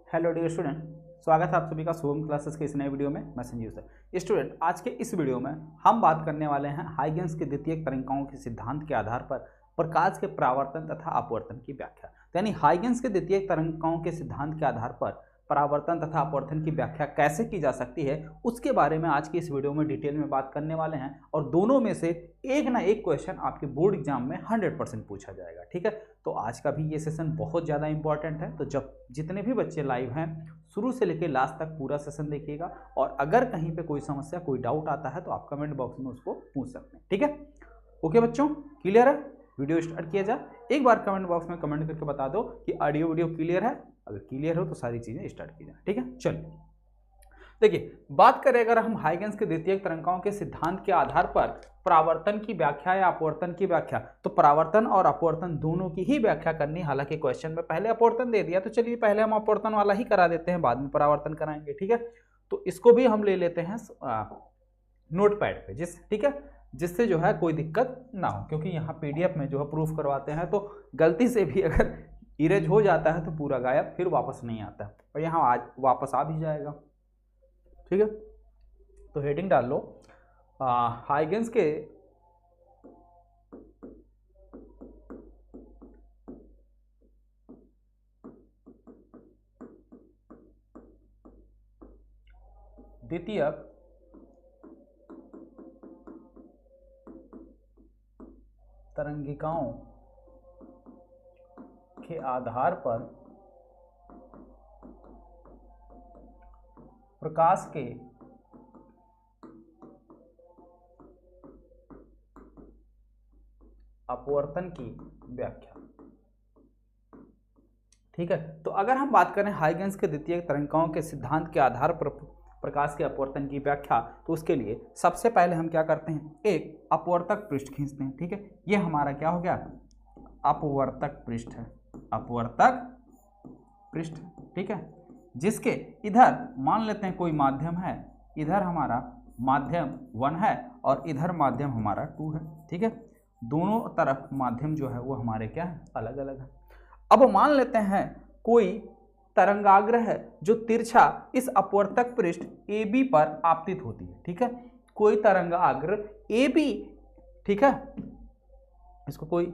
Hello dear student, स्वागत है आप सभी का शुभम क्लासेस के इस नए वीडियो में। मैं संजीव सर। स्टूडेंट, आज के इस वीडियो में हम बात करने वाले हैं हाइगेंस के द्वितीयक तरंगाओं के सिद्धांत के आधार पर प्रकाश के परावर्तन तथा अपवर्तन की व्याख्या। यानी हाइगेंस के द्वितीयक तरंगाओं के सिद्धांत के आधार पर परावर्तन तथा अपवर्तन की व्याख्या कैसे की जा सकती है, उसके बारे में आज की इस वीडियो में डिटेल में बात करने वाले हैं। और दोनों में से एक ना एक क्वेश्चन आपके बोर्ड एग्जाम में 100% पूछा जाएगा। ठीक है, तो आज का भी ये सेशन बहुत ज़्यादा इंपॉर्टेंट है। तो जब जितने भी बच्चे लाइव हैं, शुरू से लेकर लास्ट तक पूरा सेशन देखिएगा। और अगर कहीं पे कोई समस्या, कोई डाउट आता है तो आप कमेंट बॉक्स में उसको पूछ सकते हैं। ठीक है, ओके बच्चों, क्लियर है? वीडियो स्टार्ट किया जाए। एक बार कमेंट बॉक्स में कमेंट करके बता दो कि ऑडियो वीडियो क्लियर है। अगर क्लियर हो तो सारी चीजें स्टार्ट की जाए। ठीक है, चलिए देखिए, बात करें अगर हम हाइगेंस के द्वितीयक तरंगाओं के सिद्धांत के आधार पर परावर्तन की व्याख्या या अपवर्तन की व्याख्या, तो परावर्तन और अपवर्तन दोनों की ही व्याख्या करनी। हालांकि क्वेश्चन में पहले अपवर्तन दे दिया, तो चलिए पहले हम अपवर्तन वाला ही करा देते हैं, बाद में परावर्तन कराएंगे। ठीक है, तो इसको भी हम ले लेते हैं नोट पैड पे, ठीक है, जिससे जो है कोई दिक्कत ना हो, क्योंकि यहाँ पीडीएफ में जो है प्रूफ करवाते हैं तो गलती से भी अगर इरेज हो जाता है तो पूरा गायब, फिर वापस नहीं आता है। और यहाँ आज वापस आ भी जाएगा। ठीक है, तो हेडिंग डाल लो हाइगेंस के द्वितीयक तरंगिकाओं के आधार पर प्रकाश के अपवर्तन की व्याख्या। ठीक है, तो अगर हम बात करें हाइगेंस के द्वितीयक तरंगिकाओं के सिद्धांत के आधार पर प्रकाश के अपवर्तन की व्याख्या, तो उसके लिए सबसे पहले हम क्या करते हैं, एक अपवर्तक पृष्ठ खींचते हैं। ठीक है, ये हमारा क्या हो गया, अपवर्तक पृष्ठ है, अपवर्तक पृष्ठ। ठीक है, जिसके इधर मान लेते हैं कोई माध्यम है, इधर हमारा माध्यम 1 है और इधर माध्यम हमारा 2 है। ठीक है, दोनों तरफ माध्यम जो है वो हमारे क्या है, अलग अलग है। अब मान लेते हैं कोई तरंगाग्र है जो तिरछा इस अपवर्तक पृष्ठ AB पर आपतित होती है। ठीक है, कोई तरंगाग्र AB, ठीक है, इसको कोई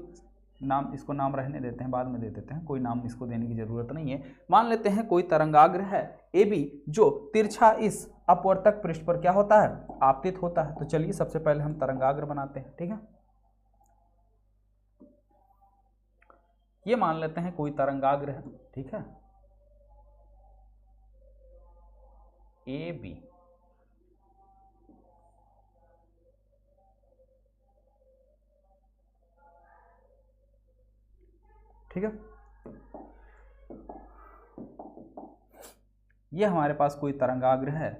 नाम, इसको नाम रहने देते हैं, बाद में दे देते हैं, कोई नाम इसको देने की जरूरत नहीं है। मान लेते हैं कोई तरंगाग्र है AB जो तिरछा इस अपवर्तक पृष्ठ पर क्या होता है, आपतित होता है। तो चलिए सबसे पहले हम तरंगाग्र बनाते हैं। ठीक है, ये मान लेते हैं कोई तरंगाग्र है। ठीक है, AB, ठीक है, ये हमारे पास कोई तरंगाग्र है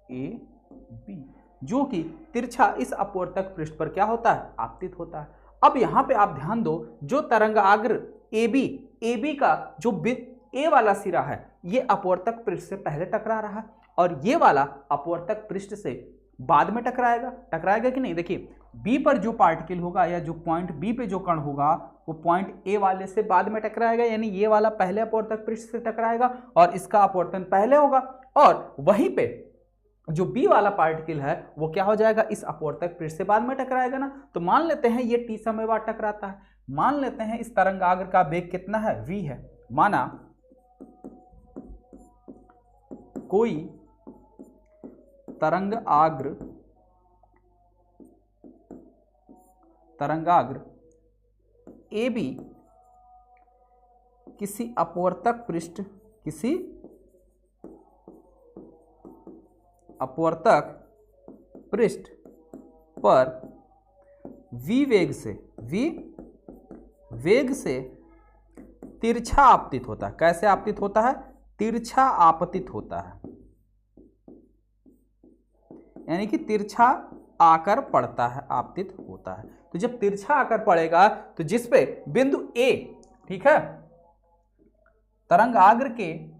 AB जो कि तिरछा इस अपवर्तक पृष्ठ पर क्या होता है, आपतित होता है। अब यहां पे आप ध्यान दो, जो तरंगाग्र AB का जो A वाला सिरा है, ये अपवर्तक पृष्ठ से पहले टकरा रहा है और ये वाला अपवर्तक पृष्ठ से बाद में टकराएगा कि नहीं। देखिए, B पर जो पार्टिकल होगा या जो पॉइंट B पे जो कण होगा, वो पॉइंट A वाले से बाद में टकराएगा, यानी ये वाला पहले अपवर्तक पृष्ठ से टकराएगा और इसका अपवर्तन पहले होगा। और वहीं पे जो B वाला पार्टिकल है वो क्या हो जाएगा, इस अपवर्तक पृष्ठ से बाद में टकराएगा ना। तो मान लेते हैं ये T समय बाद टकराता है। मान लेते हैं इस तरंगाग्र का वेग कितना है, V है। माना कोई तरंगाग्र AB किसी अपवर्तक पृष्ठ पर V वेग से तिरछा आपतित होता है। कैसे आपतित होता है, तिरछा आपतित होता है, यानी कि तिरछा आकर पड़ता है, आपतित होता है। तो जब तिरछा आकर पड़ेगा तो जिस पे बिंदु A, ठीक है, तरंगाग्र के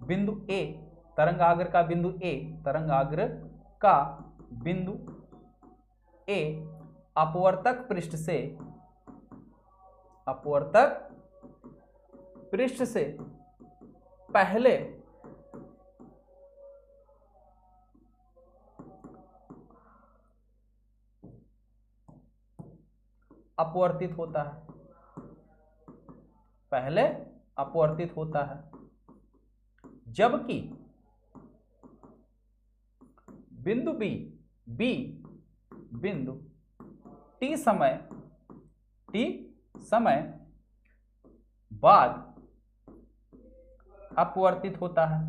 बिंदु A, तरंगाग्र का बिंदु ए अपवर्तक पृष्ठ से पहले अपवर्तित होता है, पहले अपवर्तित होता है, जबकि बिंदु बी बिंदु टी समय बाद अपवर्तित होता है।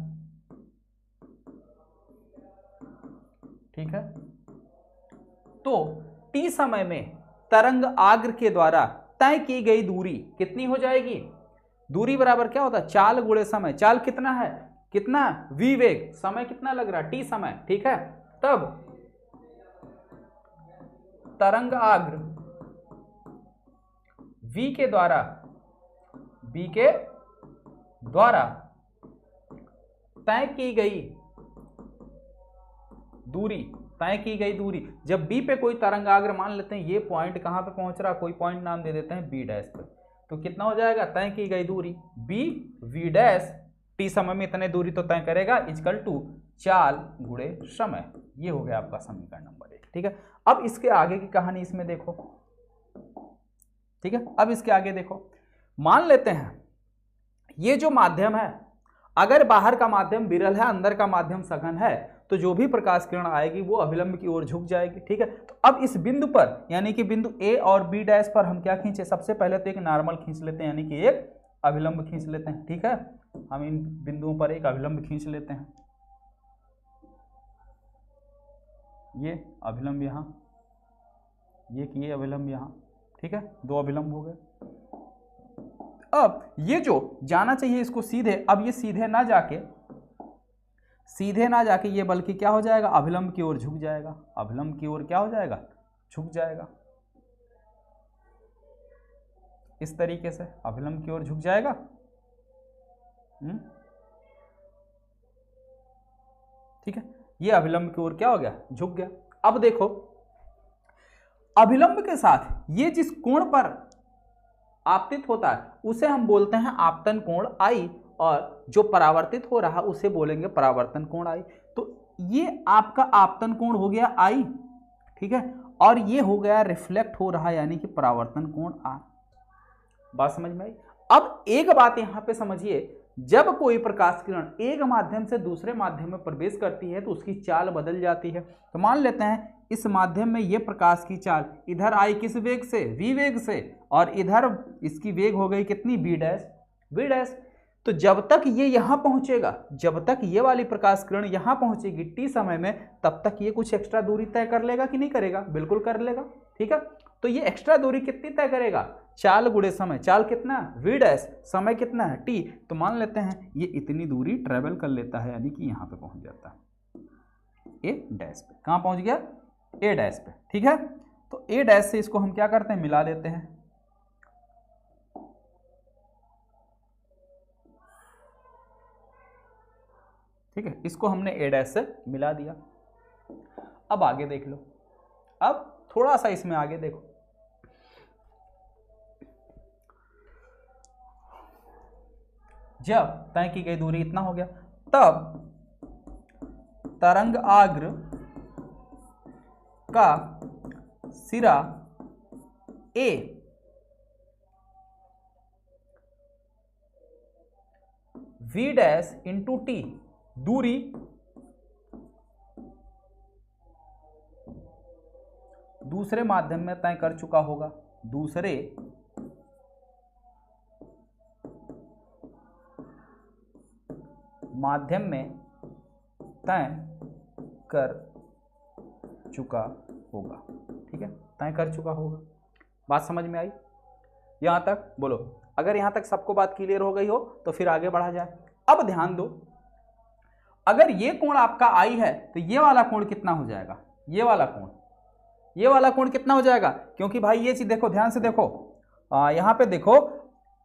ठीक है, तो टी समय में तरंग आग्र के द्वारा तय की गई दूरी कितनी हो जाएगी? दूरी बराबर क्या होता है? चाल गुणे समय। चाल कितना है? कितना? v वेग। समय कितना लग रहा है? t समय। ठीक है, तब तरंग आग्र v के द्वारा तय की गई दूरी, जब B पे कोई तरंगाग्र, मान लेते हैं ये पॉइंट कहां पे पहुंच रहा, कोई पॉइंट नाम दे देते हैं B डैश पे, तो कितना हो जाएगा? तय की गई दूरी B V डैश T समय में इतने दूरी तो तय करेगा, इक्वल टू चाल गुणे समय। ये हो गया आपका समीकरण नंबर 1। ठीक है, अब इसके आगे की कहानी इसमें देखो। ठीक है, अब इसके आगे देखो, मान लेते हैं ये जो माध्यम है, अगर बाहर का माध्यम विरल है, अंदर का माध्यम सघन है, तो जो भी प्रकाश किरण आएगी वो अभिलंब की ओर झुक जाएगी। ठीक है, तो अब इस बिंदु पर, यानी कि बिंदु ए और बी डैश पर हम क्या खींचे? सबसे पहले तो एक नॉर्मल खींच लेते हैं, यानी कि एक अभिलंब खींच लेते हैं। ठीक है, हम इन बिंदुओं पर एक अभिलंब खींच लेते हैं। ये अभिलंब यहाँ, ये अभिलंब यहाँ। ठीक है, दो अभिलंब हो गए। अब ये जो जाना चाहिए इसको सीधे, अब ये सीधे ना जाके ये बल्कि क्या हो जाएगा? अभिलंब की ओर झुक जाएगा। अभिलंब की ओर क्या हो जाएगा? झुक जाएगा। इस तरीके से अभिलंब की ओर झुक जाएगा। ठीक है, ये अभिलंब की ओर क्या हो गया? झुक गया। अब देखो, अभिलंब के साथ ये जिस कोण पर आपतित होता है उसे हम बोलते हैं आपतन कोण आई, और जो परावर्तित हो रहा उसे बोलेंगे परावर्तन कोण आई। तो ये आपका आपतन कोण हो गया आई। ठीक है, और ये हो गया रिफ्लेक्ट हो रहा, यानी कि परावर्तन कोण आर। बात समझ में आई? अब एक बात यहां पे समझिए, जब कोई प्रकाश किरण एक माध्यम से दूसरे माध्यम में प्रवेश करती है तो उसकी चाल बदल जाती है। तो मान लेते हैं इस माध्यम में ये प्रकाश की चाल इधर आई किस वेग से? v वेग से, और इधर इसकी वेग हो गई कितनी? v dash. तो जब तक ये यहां पहुंचेगा, जब तक ये वाली प्रकाश किरण यहां पहुंचेगी t समय में, तब तक ये कुछ एक्स्ट्रा दूरी तय कर लेगा कि नहीं करेगा? बिल्कुल कर लेगा। ठीक है, तो ये एक्स्ट्रा दूरी कितनी तय करेगा? चाल गुणे समय। चाल कितना? v dash. समय कितना है? t। तो मान लेते हैं ये इतनी दूरी ट्रेवल कर लेता है, यानी कि यहां पे पहुंच जाता है a डैश पे। कहां पहुंच गया? a डैश पे। ठीक है, तो a डैश से इसको हम क्या करते हैं? मिला देते हैं। ठीक है, इसको हमने a डैश से मिला दिया। अब आगे देख लो, अब थोड़ा सा इसमें आगे देखो, जब तय की गई दूरी इतना हो गया, तब तरंग आग्र का सिरा A v dash into T दूरी दूसरे माध्यम में तय कर चुका होगा, दूसरे माध्यम में तय कर चुका होगा। ठीक है, तय कर चुका होगा। बात समझ में आई? यहां तक बोलो। अगर यहां तक सबको बात क्लियर हो गई हो तो फिर आगे बढ़ा जाए। अब ध्यान दो, अगर ये कोण आपका आई है तो ये वाला कोण कितना हो जाएगा? ये वाला कोण कितना हो जाएगा? क्योंकि भाई ये चीज देखो, ध्यान से देखो, यहां पे देखो,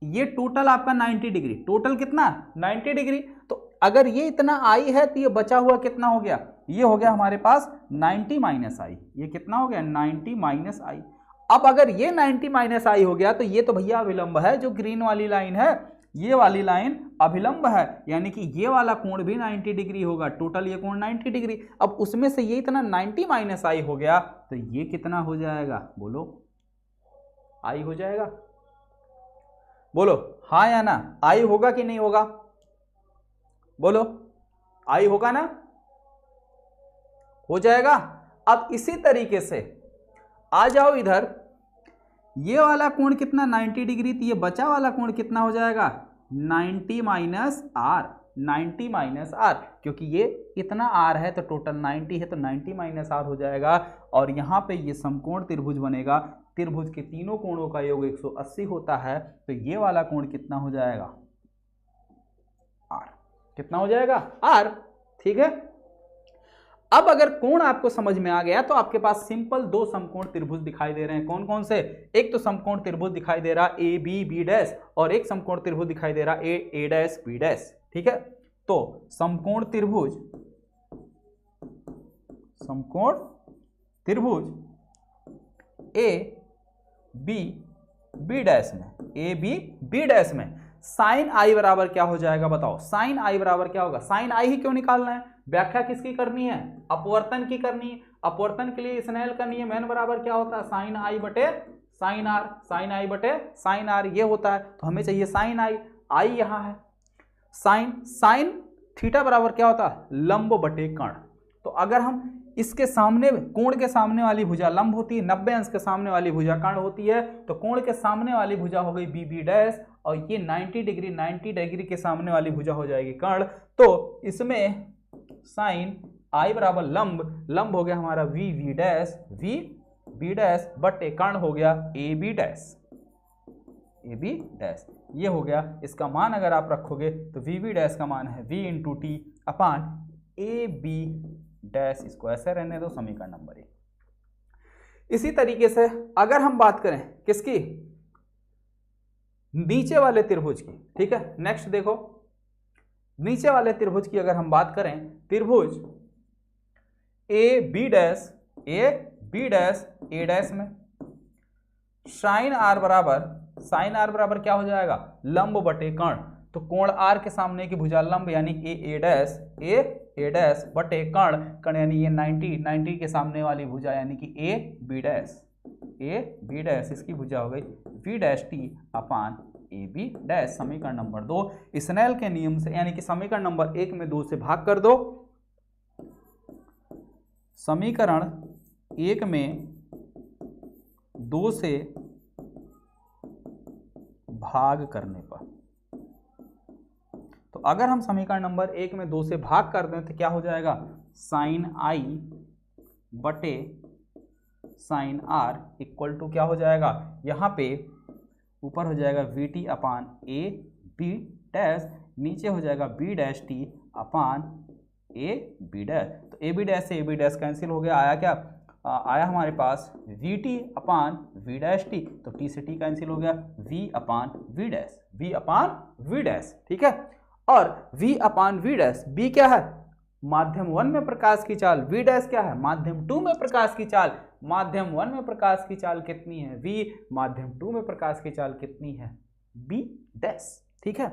ये टोटल आपका 90 डिग्री, टोटल कितना? 90 डिग्री। तो अगर ये इतना आई है तो ये बचा हुआ कितना हो गया? ये हो गया हमारे पास 90 माइनस आई। ये कितना हो गया 90 माइनस आई। अब अगर ये 90 माइनस आई हो गया तो ये तो भैया अभिलंब है, जो ग्रीन वाली लाइन है ये वाली लाइन अभिलंब है, यानी कि ये वाला कोण भी 90 डिग्री होगा। टोटल ये कोण 90 डिग्री। अब उसमें से ये इतना 90 माइनस आई हो गया तो ये कितना हो जाएगा, बोलो आई हो जाएगा, बोलो हाँ या ना, आई होगा कि नहीं होगा, बोलो आई होगा ना, हो जाएगा। अब इसी तरीके से आ जाओ इधर, ये वाला कोण कितना 90 डिग्री, तो ये बचा वाला कोण कितना हो जाएगा 90 माइनस आर, 90 माइनस आर, क्योंकि ये इतना आर है तो टोटल 90 है तो 90 माइनस आर हो जाएगा। और यहाँ पे ये समकोण त्रिभुज बनेगा, त्रिभुज के तीनों कोणों का योग 180 होता है, तो ये वाला कोण कितना हो जाएगा आर, कितना हो जाएगा आर, ठीक है। अब अगर कोण आपको समझ में आ गया तो आपके पास सिंपल दो समकोण त्रिभुज दिखाई दे रहे हैं। कौन कौन से, एक तो समकोण त्रिभुज दिखाई दे रहा ए बी बी डैश, और एक समकोण त्रिभुज दिखाई दे रहा ए डैश बी डैश, ठीक है। तो समकोण त्रिभुज, समकोण त्रिभुज ए बी बी डैश में, ए बी बी डैश में साइन आई बराबर क्या हो जाएगा, बताओ साइन आई बराबर क्या होगा। साइन आई ही क्यों निकालना है, व्याख्या किसकी करनी है, अपवर्तन की करनी है। अपवर्तन के लिए स्नेल का नियम n बराबर क्या होता है, साइन आई बटे साइन आर, साइन आई बटे साइन आर ये होता है। तो हमें चाहिए साइन आई, आई यहाँ है, साइन साइन थीटा बराबर क्या होता है, लंब बटे कर्ण। तो अगर हम इसके सामने, कोण के सामने वाली भुजा लंब होती है, 90 अंश के सामने वाली भुजा कर्ण होती है, तो कोण के सामने वाली भुजा हो गई बी बी डैश, और ये 90 डिग्री के सामने वाली भुजा हो जाएगी कर्ण। तो इसमें साइन आई बराबर लंब, लंब हो गया हमारा V V dash, V B dash बटे कर्ण हो गया A B dash, A B dash ये हो गया। इसका मान अगर आप रखोगे तो वी बी डैश का मान है V into T upon A B dash, इसको ऐसे रहने दो, समीकरण नंबर 1। इसी तरीके से अगर हम बात करें किसकी, नीचे वाले त्रिभुज की, ठीक है। नेक्स्ट देखो, नीचे वाले त्रिभुज की अगर हम बात करें, त्रिभुज A B dash A dash में साइन आर बराबर क्या हो जाएगा, लंब बटे कर्ण। तो कोण आर के सामने की भुजा लंब यानी ए डैश बटे कर्ण यानी ये 90 के सामने वाली भुजा यानी कि ए बी डैश इसकी भुजा हो गई V dash T upon A B dash. समीकरण नंबर 2 स्नेल के नियम से, यानी कि समीकरण नंबर 1 में 2 से भाग कर दो, समीकरण 1 में 2 से भाग करने पर, तो अगर हम समीकरण नंबर 1 में 2 से भाग कर दें तो क्या हो जाएगा, साइन आई बटे साइन आर इक्वल टू क्या हो जाएगा, यहाँ पे ऊपर हो जाएगा V T upon A B dash, नीचे हो जाएगा B dash T upon A B dash. तो ए बी डैश से ए बी डैश कैंसिल हो गया, आया क्या, आया हमारे पास V T upon V dash T, तो टी से टी कैंसिल हो गया, वी अपान वी डैश, ठीक है। और v upon V dash, B क्या है, माध्यम 1 में प्रकाश की चाल, वी डैश क्या है, माध्यम 2 में प्रकाश की चाल। माध्यम 1 में प्रकाश की चाल कितनी है v, माध्यम 2 में प्रकाश की चाल कितनी है b डैश, ठीक है।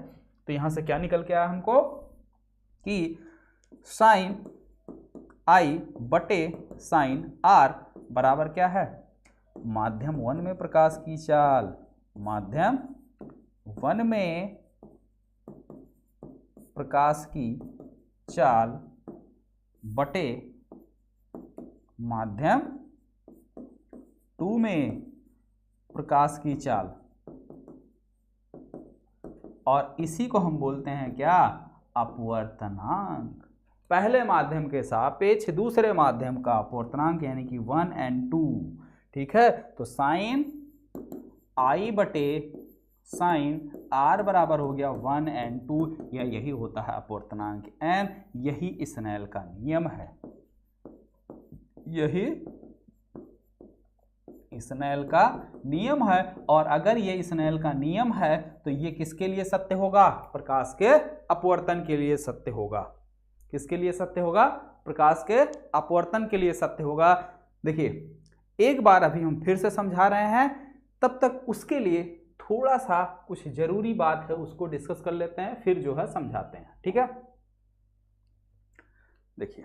तो यहां से क्या निकल के आया हमको कि साइन आई बटे साइन आर बराबर क्या है, माध्यम 1 में प्रकाश की चाल, माध्यम 1 में प्रकाश की चाल बटे माध्यम 2 में प्रकाश की चाल, और इसी को हम बोलते हैं क्या, अपवर्तनांक। पहले माध्यम के सापेक्ष दूसरे माध्यम का अपवर्तनांक यानी कि 1 और 2, ठीक है। तो साइन आई बटे साइन आर बराबर हो गया 1 और 2, यही होता है अपवर्तनांक n, यही स्नेल का नियम है, यही स्नेल का नियम है। और अगर ये स्नेल का नियम है तो ये किसके लिए सत्य होगा, प्रकाश के अपवर्तन के लिए सत्य होगा। किसके लिए सत्य होगा, प्रकाश के अपवर्तन के लिए सत्य होगा। देखिए एक बार अभी हम फिर से समझा रहे हैं, तब तक उसके लिए थोड़ा सा कुछ जरूरी बात है उसको डिस्कस कर लेते हैं, फिर जो है समझाते हैं। ठीक है, देखिए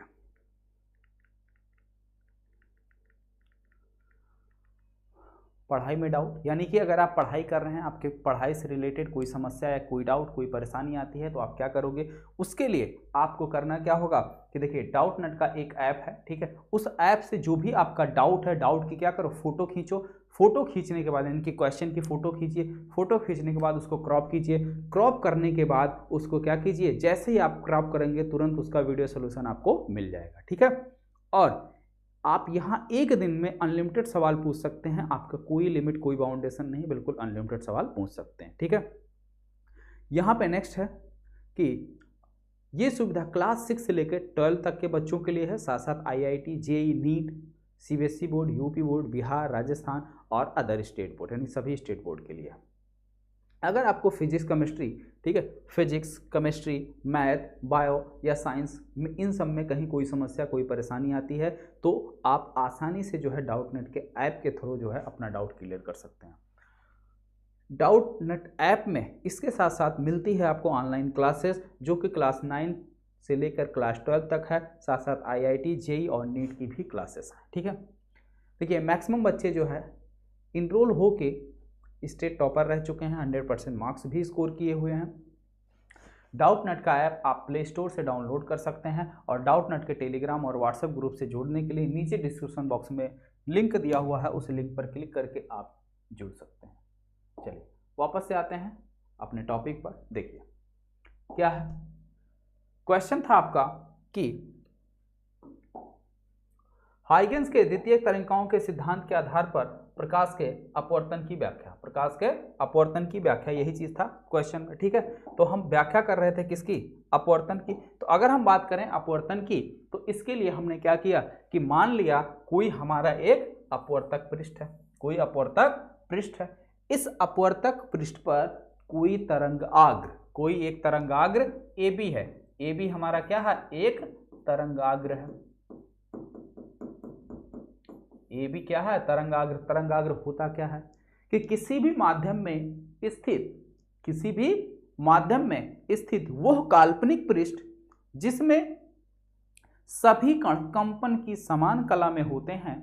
पढ़ाई में डाउट, यानी कि अगर आप पढ़ाई कर रहे हैं, आपके पढ़ाई से रिलेटेड कोई समस्या है, कोई डाउट, कोई परेशानी आती है, तो आप क्या करोगे, उसके लिए आपको करना क्या होगा कि देखिए डाउट नट का एक ऐप है, ठीक है, उस ऐप से जो भी आपका डाउट है, डाउट की क्या करो, फोटो खींचो। फोटो खींचने के बाद इनकी क्वेश्चन की फोटो खींचिए, फोटो खींचने के बाद उसको क्रॉप कीजिए, क्रॉप करने के बाद उसको क्या कीजिए, जैसे ही आप क्रॉप करेंगे तुरंत उसका वीडियो सोल्यूशन आपको मिल जाएगा। ठीक है, और आप यहाँ एक दिन में अनलिमिटेड सवाल पूछ सकते हैं, आपका कोई लिमिट कोई बाउंडेशन नहीं, बिल्कुल अनलिमिटेड सवाल पूछ सकते हैं। ठीक है, यहाँ पे नेक्स्ट है कि ये सुविधा क्लास 6 से लेकर 12 तक के बच्चों के लिए है, साथ साथ IIT, JEE, NEET, CBSE board, UP board, Bihar, Rajasthan और अदर स्टेट बोर्ड, यानी सभी स्टेट बोर्ड के लिए। अगर आपको फिजिक्स केमिस्ट्री, ठीक है, फिजिक्स केमिस्ट्री, मैथ, बायो या साइंस में इन सब में कहीं कोई समस्या, कोई परेशानी आती है, तो आप आसानी से जो है डाउट नेट के ऐप के थ्रू जो है अपना डाउट क्लियर कर सकते हैं। डाउट नेट ऐप में इसके साथ साथ मिलती है आपको ऑनलाइन क्लासेस, जो कि क्लास 9 से लेकर क्लास 12 तक है, साथ साथ IIT, JEE और नीट की भी क्लासेस हैं। ठीक है, देखिए मैक्सिमम बच्चे जो है इनरोल होके स्टेट टॉपर रह चुके हैं, 100% मार्क्स भी स्कोर किए हुए हैं। डाउट नट का ऐप आप प्ले स्टोर से डाउनलोड कर सकते हैं, और डाउट नट के टेलीग्राम और व्हाट्सएप ग्रुप से जुड़ने के लिए नीचे डिस्क्रिप्शन बॉक्स में लिंक दिया हुआ है, उस लिंक पर क्लिक करके आप जुड़ सकते हैं। चलिए वापस से आते हैं अपने टॉपिक पर। देखिए क्या है, क्वेश्चन था आपका कि हाइगेंस के द्वितीय तरीकों के सिद्धांत के आधार पर प्रकाश के अपवर्तन की व्याख्या, प्रकाश के अपवर्तन की व्याख्या, यही चीज था क्वेश्चन में। ठीक है, तो हम व्याख्या कर रहे थे किसकी, अपवर्तन की। तो अगर हम बात करें अपवर्तन की, तो इसके लिए हमने क्या किया कि मान लिया कोई हमारा एक अपवर्तक पृष्ठ है, कोई अपवर्तक पृष्ठ है, इस अपवर्तक पृष्ठ पर कोई तरंगाग्र, कोई एक तरंगाग्र AB है, AB हमारा क्या है, एक तरंगाग्र है, AB क्या है, तरंगाग्र। तरंगाग्र होता क्या है कि किसी भी माध्यम में स्थित वह काल्पनिक पृष्ठ जिसमें सभी कण कंपन की समान कला में होते हैं,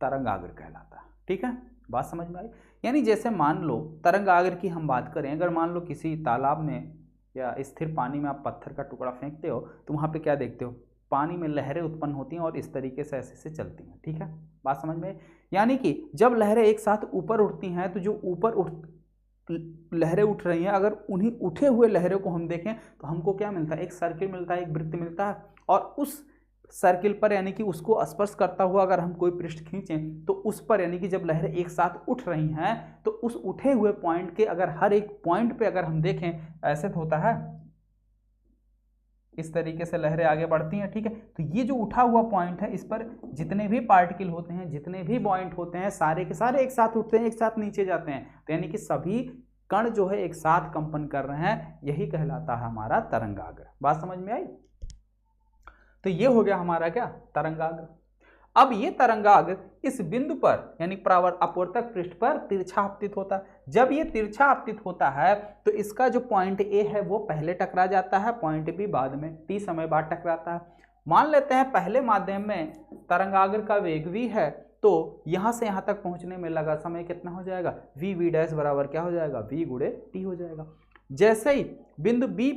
तरंगाग्र कहलाता है। ठीक है, बात समझ में आई। यानी जैसे मान लो तरंगाग्र की हम बात करें, अगर मान लो किसी तालाब में या स्थिर पानी में आप पत्थर का टुकड़ा फेंकते हो, तो वहां पे क्या देखते हो, पानी में लहरें उत्पन्न होती हैं और इस तरीके से ऐसे से चलती हैं। ठीक है, बात समझ में। यानी कि जब लहरें एक साथ ऊपर उठती हैं, तो जो ऊपर लहरें उठ रही हैं, अगर उन्हीं उठे हुए लहरों को हम देखें तो हमको क्या मिलता है, एक सर्किल मिलता है, एक वृत्त मिलता है, और उस सर्किल पर यानी कि उसको स्पर्श करता हुआ अगर हम कोई पृष्ठ खींचें, तो उस पर यानी कि जब लहरें एक साथ उठ रही हैं, तो उस उठे हुए पॉइंट के अगर हर एक पॉइंट पे अगर हम देखें, ऐसे तो होता है, इस तरीके से लहरें आगे बढ़ती हैं। ठीक है, तो ये जो उठा हुआ पॉइंट है, इस पर जितने भी पार्टिकल होते हैं, जितने भी पॉइंट होते हैं, सारे के सारे एक साथ उठते हैं, एक साथ नीचे जाते हैं, तो यानी कि सभी कण जो है एक साथ कंपन कर रहे हैं, यही कहलाता है हमारा तरंगाग्र। बात समझ में आई। तो ये हो गया हमारा क्या, तरंगाग्र। अब ये तरंगाग्र इस बिंदु पर यानी अपवर्तक पृष्ठ पर तिरछा आपतित होता है। जब ये तिरछा आपतित होता है, तो इसका जो पॉइंट A है वो पहले टकरा जाता है, पॉइंट B बाद में, T समय बाद टकराता है। मान लेते हैं पहले माध्यम में तरंगाग्र का वेग v है, तो यहां से यहां तक पहुंचने में लगा समय कितना हो जाएगा, v डैश बराबर क्या हो जाएगा, v गुणे t हो जाएगा। जैसे ही बिंदु B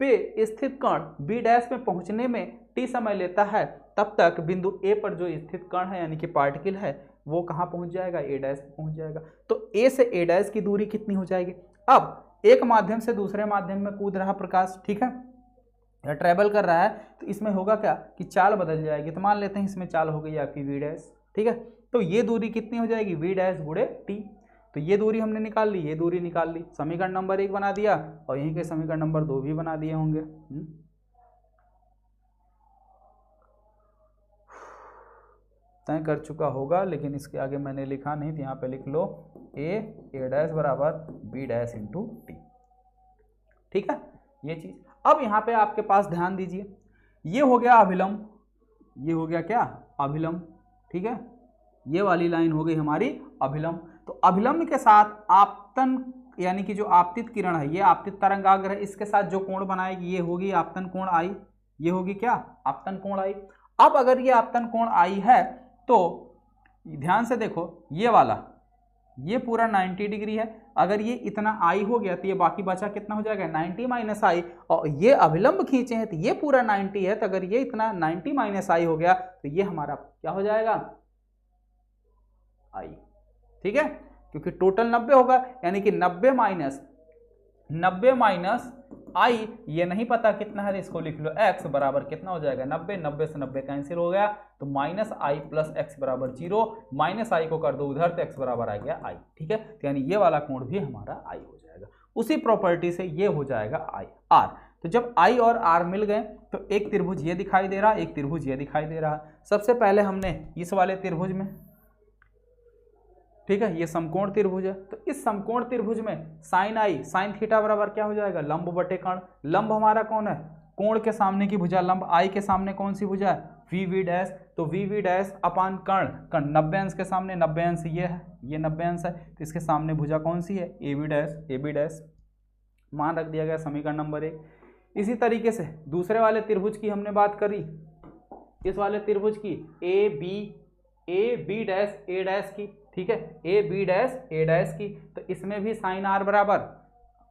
पे स्थित कण B डैश में पहुंचने में t समय लेता है, तब तक बिंदु A पर जो स्थित कण है यानी कि पार्टिकल है, वो कहां पहुंच जाएगा, A डैश पे पहुंच जाएगा। तो A से A डैश की दूरी कितनी हो जाएगी। अब एक माध्यम से दूसरे माध्यम में कूद रहा प्रकाश, ठीक है, या ट्रेवल कर रहा है, तो इसमें होगा क्या कि चाल बदल जाएगी। तो मान लेते हैं इसमें चाल हो गई आपकी v डैश। ठीक है, तो ये दूरी कितनी हो जाएगी, v डैश गुणे t। तो ये दूरी हमने निकाल ली, ये दूरी निकाल ली, समीकरण नंबर 1 बना दिया, और यहीं के समीकरण नंबर 2 भी बना दिए होंगे। तय कर चुका होगा, लेकिन इसके आगे मैंने लिखा नहीं, तो यहाँ पे लिख लो a डैश बराबर b डैश इंटू टी। ठीक है, ये चीज। अब यहाँ पे आपके पास ध्यान दीजिए, ये हो गया अभिलंब ये हो गया क्या, अभिलंब, ठीक है, ये वाली लाइन हो गई हमारी अभिलंब। तो अभिलंब के साथ आपतन यानी कि जो आपतित किरण है, ये आपतित तरंगाग्र है, इसके साथ जो कोण बनाएगी ये होगी आपतन कोण आई, ये होगी क्या, आपतन कोण आई। अब अगर ये आपतन कोण आई है तो ध्यान से देखो, ये वाला ये पूरा 90 डिग्री है, अगर ये इतना आई हो गया तो ये बाकी बचा कितना हो जाएगा 90 माइनस आई, और ये अभिलंब खींचे हैं तो ये पूरा 90 है, तो अगर ये इतना 90 माइनस आई हो गया तो ये हमारा क्या हो जाएगा, आई, ठीक है, क्योंकि टोटल 90 होगा, यानी कि 90 माइनस आई, ये नहीं पता कितना है, इसको लिख लो x बराबर कितना हो जाएगा 90, 90 से 90 कैंसिल हो गया, तो माइनस आई प्लस एक्स बराबर 0, माइनस आई को कर दो उधर तो x बराबर आ गया आई, ठीक है, तो यानी ये वाला कोण भी हमारा आई हो जाएगा। उसी प्रॉपर्टी से ये हो जाएगा आई आर। तो जब आई और आर मिल गए तो एक त्रिभुज ये दिखाई दे रहा, एक त्रिभुज ये दिखाई दे रहा। सबसे पहले हमने इस वाले त्रिभुज में, ठीक है, ये समकोण त्रिभुज है, तो इस समकोण त्रिभुज में साइन आई साइन थीटा बराबर क्या हो जाएगा, लंब बटे कर्ण। लंब हमारा कौन है, कोण के सामने की भुजा लंब, आई के सामने कौन सी भुजा है, वी वी डैश, तो वी वी डैश अपान कर्ण, कर्ण 90 अंश के सामने 90 अंश ये है, ये 90 अंश है, तो इसके सामने भुजा कौन सी है, A B dash, A B dash मान रख दिया गया, समीकरण नंबर 1। इसी तरीके से दूसरे वाले त्रिभुज की हमने बात करी, इस वाले त्रिभुज की A B dash A dash की, ठीक है, A B dash A dash की, तो इसमें भी साइन आर बराबर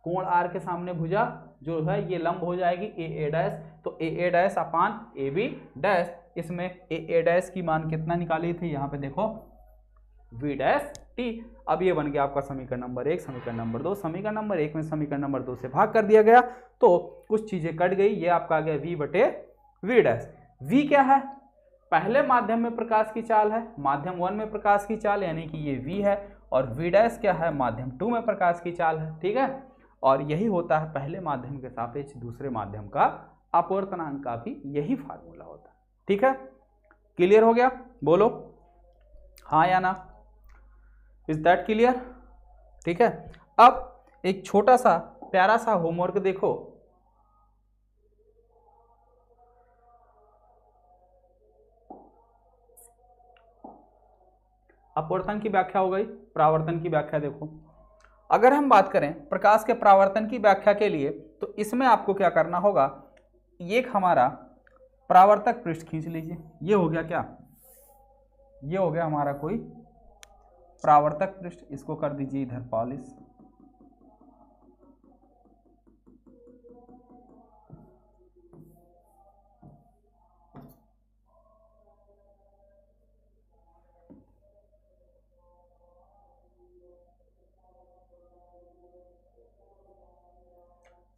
कोण आर के सामने भुजा जो है ये लंब हो जाएगी ए डैश, तो A dash upon A B dash, इसमें ए डैश की मान कितना निकाली थी, यहाँ पे देखो वी डैश टी। अब ये बन गया आपका समीकरण नंबर 1, समीकरण नंबर 2, समीकरण नंबर 1 में समीकरण नंबर 2 से भाग कर दिया गया तो कुछ चीजें कट गई, ये आपका आ गया वी बटे वी डैश। वी क्या है, पहले माध्यम में प्रकाश की चाल है, माध्यम 1 में प्रकाश की चाल यानी कि ये v है, और v डैश क्या है, माध्यम 2 में प्रकाश की चाल है, ठीक है, और यही होता है पहले माध्यम के सापेक्ष दूसरे माध्यम का अपवर्तनांक का भी यही फार्मूला होता है, ठीक है, क्लियर हो गया, बोलो हाँ या ना, इज दैट क्लियर, ठीक है। अब एक छोटा सा प्यारा सा होमवर्क देखो, अपवर्तन की व्याख्या हो गई, परावर्तन की व्याख्या देखो। अगर हम बात करें प्रकाश के परावर्तन की व्याख्या के लिए तो इसमें आपको क्या करना होगा, एक हमारा परावर्तक पृष्ठ खींच लीजिए, ये हो गया क्या, ये हो गया हमारा कोई परावर्तक पृष्ठ, इसको कर दीजिए इधर पॉलिश,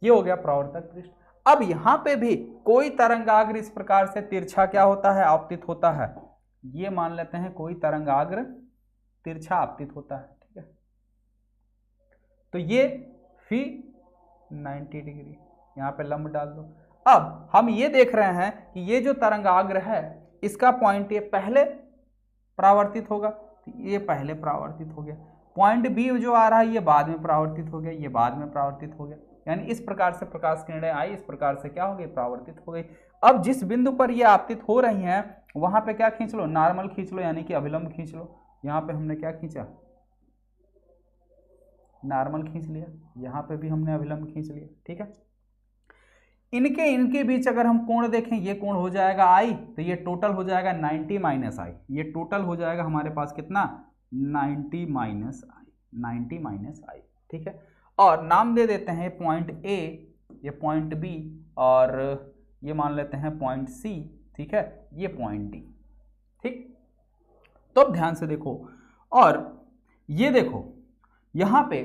ये हो गया परावर्तक पृष्ठ। अब यहां पे भी कोई तरंगाग्र इस प्रकार से तिरछा क्या होता है, आपतित होता है, ये मान लेते हैं कोई तरंगाग्र तिरछा आपतित होता है, ठीक है, तो ये फी 90 डिग्री यहां पे लंब डाल दो। अब हम ये देख रहे हैं कि ये जो तरंगाग्र है इसका पॉइंट ये पहले परावर्तित होगा, तो ये पहले परावर्तित हो गया, पॉइंट बी जो आ रहा है ये बाद में परावर्तित हो गया, ये बाद में परावर्तित हो गया, यानी इस प्रकार से प्रकाश किरणें आई, इस प्रकार से क्या हो गई, परावर्तित हो गई। अब जिस बिंदु पर ये आपतित हो रही हैं वहां पे क्या खींच लो, नॉर्मल खींच लो, यानी कि अभिलंब खींच लो। यहाँ पे हमने क्या खींचा, नॉर्मल खींच लिया, यहाँ पे भी हमने अभिलंब खींच लिया, ठीक है। इनके बीच अगर हम कोण देखें, ये कोण हो जाएगा आई, तो ये टोटल हो जाएगा 90 माइनस आई, ये टोटल हो जाएगा हमारे पास कितना 90 माइनस आई, 90 माइनस आई, ठीक है। और नाम दे देते हैं पॉइंट ए, ये पॉइंट बी, और ये मान लेते हैं पॉइंट सी, ठीक है, ये पॉइंट डी, ठीक। तो अब ध्यान से देखो, और ये देखो यहां पे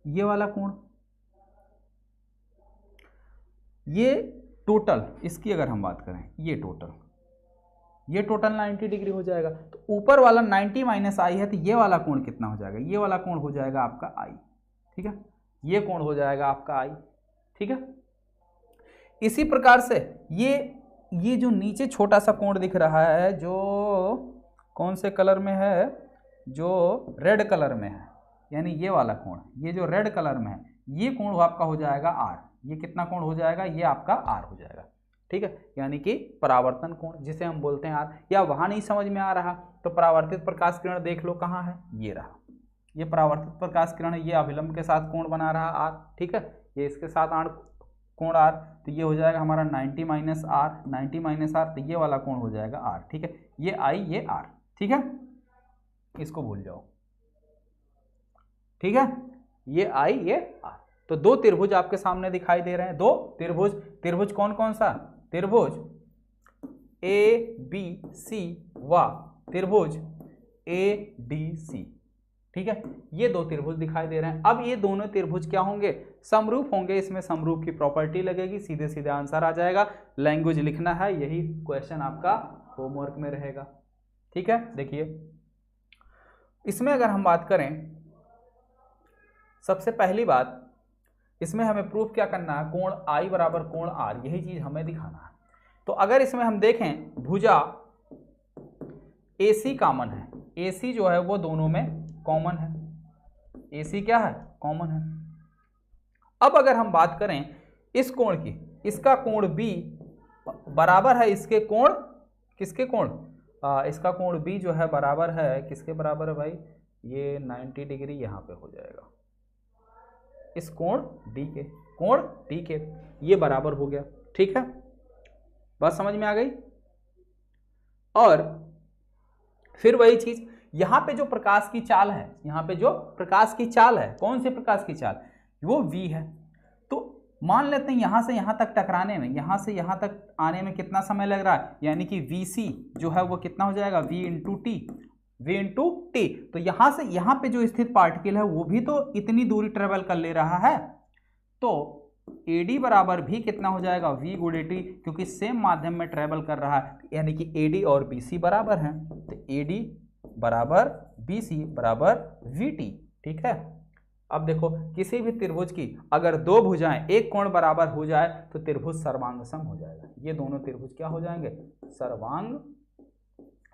ये वाला कोण, ये टोटल इसकी अगर हम बात करें, ये टोटल 90 डिग्री हो जाएगा, तो ऊपर वाला 90 माइनस आई है, तो ये वाला कोण कितना हो जाएगा, ये वाला कोण हो जाएगा आपका आई, ठीक है, ये कोण हो जाएगा आपका आई, ठीक है। इसी प्रकार से ये जो नीचे छोटा सा कोण दिख रहा है, जो कौन से कलर में है, जो रेड कलर में है, यानी ये वाला कोण, ये जो रेड कलर में है, ये कोण आपका हो जाएगा आर, ये कितना कोण हो जाएगा, ये आपका आर हो जाएगा, ठीक है, यानी कि परावर्तन कोण जिसे हम बोलते हैं आर। या वहां नहीं समझ में आ रहा तो परावर्तित प्रकाश किरण देख लो कहाँ है, ये रहा, ये परावर्तित प्रकाश किरण है, ये अभिलंब के साथ कोण बना रहा आर, ठीक है, ये इसके साथ कोण आर, तो ये हो जाएगा हमारा 90 माइनस आर, 90 माइनस आर, तो ये वाला कोण हो जाएगा आर, ठीक है, ये आई ये आर, ठीक है, इसको भूल जाओ, ठीक है, ये आई ये आर। तो दो त्रिभुज आपके सामने दिखाई दे रहे हैं, दो त्रिभुज, त्रिभुज कौन कौन सा, त्रिभुज ए बी सी व त्रिभुज ए डी सी, ठीक है, ये दो त्रिभुज दिखाई दे रहे हैं। अब ये दोनों त्रिभुज क्या होंगे, समरूप होंगे, इसमें समरूप की प्रॉपर्टी लगेगी, सीधे सीधे आंसर आ जाएगा। लैंग्वेज लिखना है, यही क्वेश्चन आपका होमवर्क में रहेगा, ठीक है। देखिए इसमें अगर हम बात करें, सबसे पहली बात इसमें हमें प्रूफ क्या करना है, कोण आई बराबर कोण आर, यही चीज हमें दिखाना है। तो अगर इसमें हम देखें भुजा AC कॉमन है, AC जो है वो दोनों में कॉमन है, AC क्या है, कॉमन है। अब अगर हम बात करें इस कोण की, इसका कोण B बराबर है इसके कोण, किसके कोण, इसका कोण B जो है बराबर है, किसके बराबर है भाई, ये 90 डिग्री यहाँ पे हो जाएगा इस कोण D के, कोण D के, ये बराबर हो गया, ठीक है, बात समझ में आ गई। और फिर वही चीज यहां पे जो प्रकाश की चाल है, यहां पे जो प्रकाश की चाल है, कौन सी प्रकाश की चाल, वो V है। तो मान लेते हैं यहां से यहां तक टकराने में, यहां से यहां तक आने में कितना समय लग रहा है, यानी कि VC जो है वो कितना हो जाएगा, V इंटू टी। तो यहां से यहां पे जो स्थित पार्टिकल है वो भी तो इतनी दूरी ट्रेवल कर ले रहा है, तो AD बराबर भी कितना हो जाएगा, V गुणे टी, क्योंकि सेम माध्यम में ट्रेवल कर रहा है, यानी कि AD और BC बराबर हैं, तो AD बराबर BC बराबर VT, ठीक है। अब देखो किसी भी त्रिभुज की अगर दो भुजाएं एक कोण बराबर हो जाए तो त्रिभुज सर्वांग सम हो जाएगा, ये दोनों त्रिभुज क्या हो जाएंगे, सर्वांग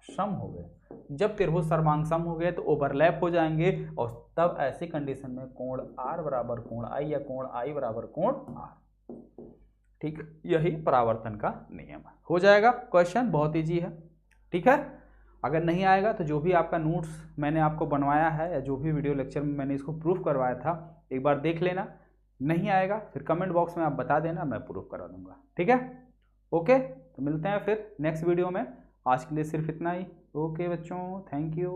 सम हो गए। जब त्रिभुज सर्वांग सम हो गए तो ओवरलैप हो जाएंगे, और तब ऐसी कंडीशन में कोण R बराबर कोण I या कोण I बराबर कोण R, ठीक, यही परावर्तन का नियम हो जाएगा। क्वेश्चन बहुत इजी है, ठीक है। अगर नहीं आएगा तो जो भी आपका नोट्स मैंने आपको बनवाया है या जो भी वीडियो लेक्चर में मैंने इसको प्रूफ करवाया था एक बार देख लेना, नहीं आएगा फिर कमेंट बॉक्स में आप बता देना, मैं प्रूफ करा दूंगा, ठीक है। ओके, तो मिलते हैं फिर नेक्स्ट वीडियो में, आज के लिए सिर्फ इतना ही। ओके बच्चों, थैंक यू।